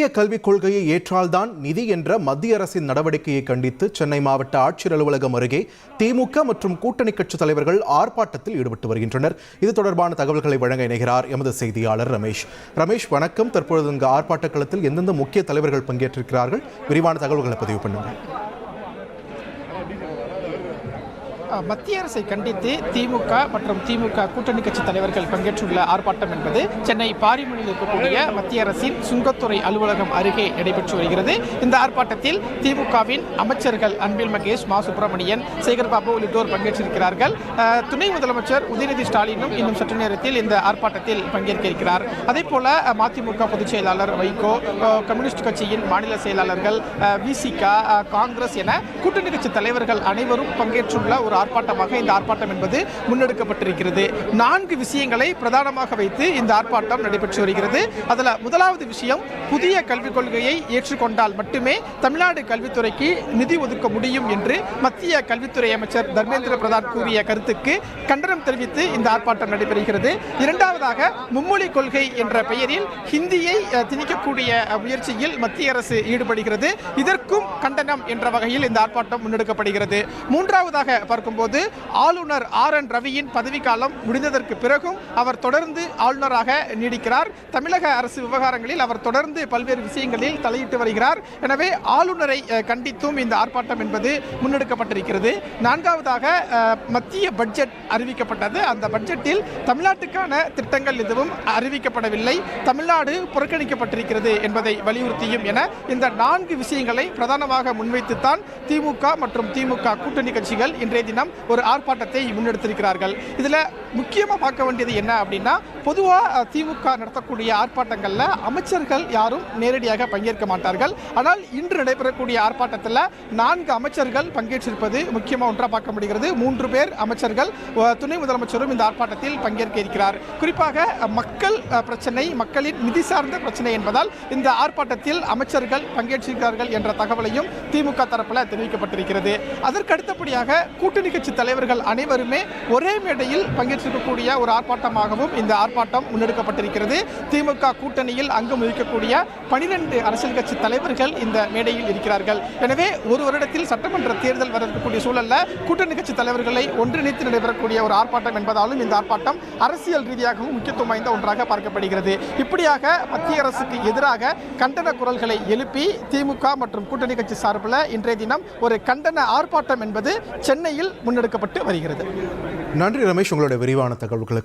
புதிய கல்விக் கொள்கையை ஏற்றால்தான் நிதி என்ற மத்திய அரசின் நடவடிக்கையை கண்டித்து சென்னை மாவட்ட ஆட்சியர் அலுவலகம் அருகே திமுக மற்றும் கூட்டணி கட்சி தலைவர்கள் ஆர்ப்பாட்டத்தில் ஈடுபட்டு வருகின்றனர். இது தொடர்பான தகவல்களை வழங்க இணைகிறார் எமது செய்தியாளர் ரமேஷ். வணக்கம். தற்பொழுது இங்கு ஆர்ப்பாட்ட களத்தில் எந்தெந்த முக்கிய தலைவர்கள் பங்கேற்றிருக்கிறார்கள்? விரிவான தகவல்களை பதிவு பண்ணுங்கள். மத்திய அரசை கண்டித்து திமுக மற்றும் திமுக கூட்டணி கட்சி தலைவர்கள் பங்கேற்றுள்ள ஆர்ப்பாட்டம் என்பது சென்னை பாரிமுனையில் இருக்கக்கூடிய மத்திய அரசின் சுங்கத்துறை அலுவலகம் அருகே நடைபெற்று வருகிறது. இந்த ஆர்ப்பாட்டத்தில் திமுகவின் அமைச்சர்கள் அன்பில் மகேஷ், மா சுப்பிரமணியன், சேகர்பாபு உள்ளிட்டோர் பங்கேற்றிருக்கிறார்கள். துணை முதலமைச்சர் உதயநிதி ஸ்டாலினும் இன்னும் சற்று நேரத்தில் இந்த ஆர்ப்பாட்டத்தில் பங்கேற்க இருக்கிறார். அதே போல மதிமுக பொதுச் செயலாளர் வைகோ, கம்யூனிஸ்ட் கட்சியின் மாநில செயலாளர்கள், விசிக, காங்கிரஸ் என கூட்டணி கட்சி தலைவர்கள் அனைவரும் பங்கேற்றுள்ள ஒரு ஆர்ப்பாட்டமாக இந்த ஆர்ப்பாட்டம் என்பது முன்னெடுக்கப்பட்டிருக்கிறது. 4 விஷயங்களை பிரதானமாக வைத்து இந்த ஆர்ப்பாட்டம் நடைபெற்று வருகிறது. அதில் முதலாவது விஷயம், புதிய கல்விக் கொள்கையை ஏற்றுக்கொண்டால் மட்டுமே தமிழ்நாடு கல்வித்துறைக்கு நிதி ஒதுக்க முடியும் என்று மத்திய கல்வித்துறை அமைச்சர் தர்மேந்திர பிரதான் கூறிய கருத்துக்கு கண்டனம் தெரிவித்து இந்த ஆர்ப்பாட்டம் நடைபெறுகிறது. இரண்டாவதாக, மும்மொழி கொள்கை என்ற பெயரில் ஹிந்தியை திணிக்கக்கூடிய முயற்சியில் மத்திய அரசு ஈடுபடுகிறது. இதற்கும் கண்டனம் என்ற வகையில் இந்த ஆர்ப்பாட்டம் முன்னெடுக்கப்படுகிறது. மூன்றாவதாக பார்க்கும்போது, ஆளுநர் RN ரவியின் பதவிக்காலம் முடிந்ததற்கு பிறகும் அவர் தொடர்ந்து ஆளுநராக நீடிக்கிறார். தமிழக அரசு விவகாரங்களில் அவர் தொடர்ந்து பல்வேறு விஷயங்களில் தலையிட்டு வருகிறார். எனவே ஆளுநரை கண்டித்தும் இந்த ஆர்ப்பாட்டம் என்பது முன்னெடுக்கப்பட்டிருக்கிறது. நான்காவதாக, மத்திய பட்ஜெட் அறிவிக்கப்பட்டது. அந்த பட்ஜெட்டில் தமிழ்நாட்டுக்கான திட்டங்கள் எதுவும் அறிவிக்கப்படவில்லை, தமிழ்நாடு புறக்கணிக்கப்பட்டிருக்கிறது என்பதை வலியுறுத்தியும் என இந்த 4 விஷயங்களை பிரதானமாக முன்வைத்துத்தான் திமுக மற்றும் திமுக கூட்டணி கட்சிகள் இன்றைய தினம் ஒரு ஆர்ப்பாட்டத்தை முன்னெடுத்திருக்கிறார்கள். இதுல முக்கியமா பார்க்க வேண்டியது என்ன அப்படின்னா, பொதுவாக திமுக நடத்தக்கூடிய ஆர்ப்பாட்டங்கள்ல அமைச்சர்கள் யாரும் நேரடியாக பங்கேற்க மாட்டார்கள். ஆனால் இன்று நடைபெறக்கூடிய ஆர்ப்பாட்டத்தில் 4 அமைச்சர்கள் பங்கேற்றிருப்பது முக்கியமா ஒன்றா பார்க்க முடிகிறது. 3 பேர் அமைச்சர்கள், துணை முதலமைச்சரும் இந்த ஆர்ப்பாட்டத்தில் பங்கேற்க இருக்கிறார். குறிப்பாக மக்கள் பிரச்சனை, மக்களின் நிதி சார்ந்த பிரச்சனை என்பதால் இந்த ஆர்ப்பாட்டத்தில் அமைச்சர்கள் பங்கேற்றிருக்கிறார்கள் என்ற தகவலையும் திமுக தரப்பில் தெரிவிக்கப்பட்டிருக்கிறது. அதற்கு அடுத்தபடியாக கூட்டணி கட்சி தலைவர்கள் அனைவருமே ஒரே மேடையில் பங்கேற்றிருக்கக்கூடிய ஒரு ஆர்ப்பாட்டமாகவும் இந்த ஆர்ப்பாட்டம் முன்னெடுக்கப்பட்டிருக்கிறது. திமுக கூட்டணியில் அங்கம் வகிக்கக்கூடிய 12 அரசியல் கட்சி தலைவர்கள் இந்த மேடையில் இருக்கிறார்கள். எனவே ஒரு வருடத்தில் சட்டமன்ற தேர்தல் வரக்கூடிய சூழல்ல கூட்டணி கட்சி தலைவர்களை ஒன்றிணைத்து நடைபெறக்கூடிய ஒரு ஆர்ப்பாட்டம் என்பதாலும் இந்த ஆர்ப்பாட்டம் அரசியல் ரீதியாகவும் முக்கியத்துவம் வாய்ந்த ஒன்றாக பார்க்கப்படுகிறது. இப்படியாக மத்திய அரசுக்கு எதிராக கண்டன குரல்களை எழுப்பி திமுக மற்றும் கூட்டணி கட்சி சார்பில் இன்றைய தினம் ஒரு கண்டன ஆர்ப்பாட்டம் என்பது சென்னையில் முன்னெடுக்கப்பட்டு வருகிறது. நன்றி ரமேஷ், உங்களுடைய விரிவான தகவல்களுக்கு.